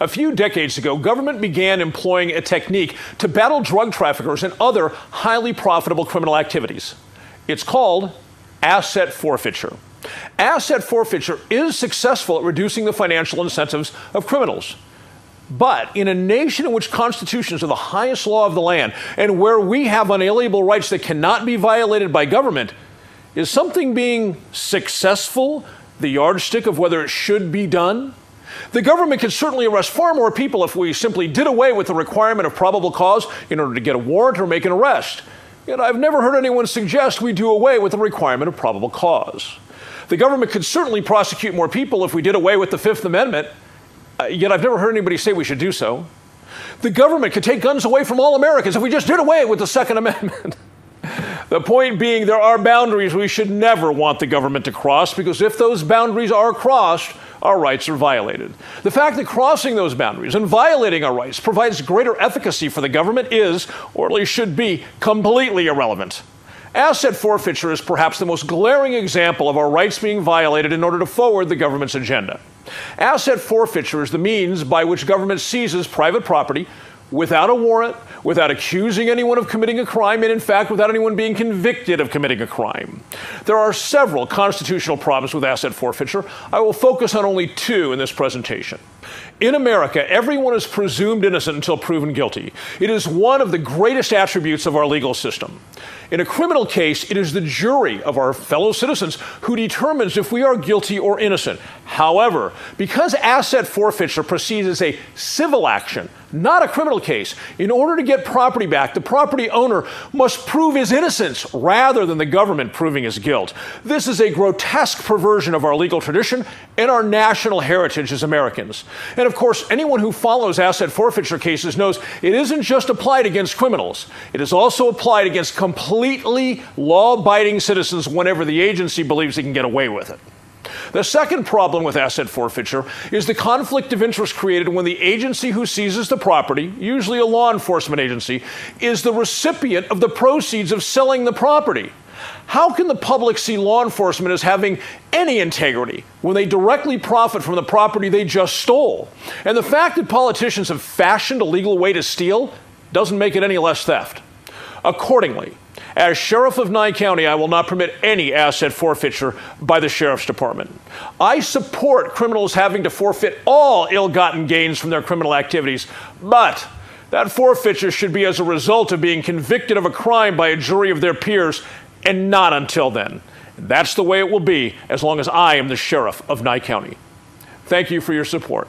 A few decades ago, government began employing a technique to battle drug traffickers and other highly profitable criminal activities. It's called asset forfeiture. Asset forfeiture is successful at reducing the financial incentives of criminals. But in a nation in which constitutions are the highest law of the land and where we have unalienable rights that cannot be violated by government, is something being successful the yardstick of whether it should be done? The government could certainly arrest far more people if we simply did away with the requirement of probable cause in order to get a warrant or make an arrest. Yet I've never heard anyone suggest we do away with the requirement of probable cause. The government could certainly prosecute more people if we did away with the Fifth Amendment, yet I've never heard anybody say we should do so. The government could take guns away from all Americans if we just did away with the Second Amendment. The point being, there are boundaries we should never want the government to cross, because if those boundaries are crossed, our rights are violated. The fact that crossing those boundaries and violating our rights provides greater efficacy for the government is, or at least should be, completely irrelevant. Asset forfeiture is perhaps the most glaring example of our rights being violated in order to forward the government's agenda. Asset forfeiture is the means by which government seizes private property without a warrant, without accusing anyone of committing a crime, and in fact, without anyone being convicted of committing a crime. There are several constitutional problems with asset forfeiture. I will focus on only two in this presentation. In America, everyone is presumed innocent until proven guilty. It is one of the greatest attributes of our legal system. In a criminal case, it is the jury of our fellow citizens who determines if we are guilty or innocent. However, because asset forfeiture proceeds as a civil action, not a criminal case, in order to get property back, the property owner must prove his innocence rather than the government proving his guilt. This is a grotesque perversion of our legal tradition and our national heritage as Americans. And of course, anyone who follows asset forfeiture cases knows it isn't just applied against criminals. It is also applied against completely law-abiding citizens whenever the agency believes it can get away with it. The second problem with asset forfeiture is the conflict of interest created when the agency who seizes the property, usually a law enforcement agency, is the recipient of the proceeds of selling the property. How can the public see law enforcement as having any integrity when they directly profit from the property they just stole? And the fact that politicians have fashioned a legal way to steal doesn't make it any less theft. Accordingly, as Sheriff of Nye County, I will not permit any asset forfeiture by the Sheriff's Department. I support criminals having to forfeit all ill-gotten gains from their criminal activities, but that forfeiture should be as a result of being convicted of a crime by a jury of their peers, and not until then. That's the way it will be as long as I am the Sheriff of Nye County. Thank you for your support.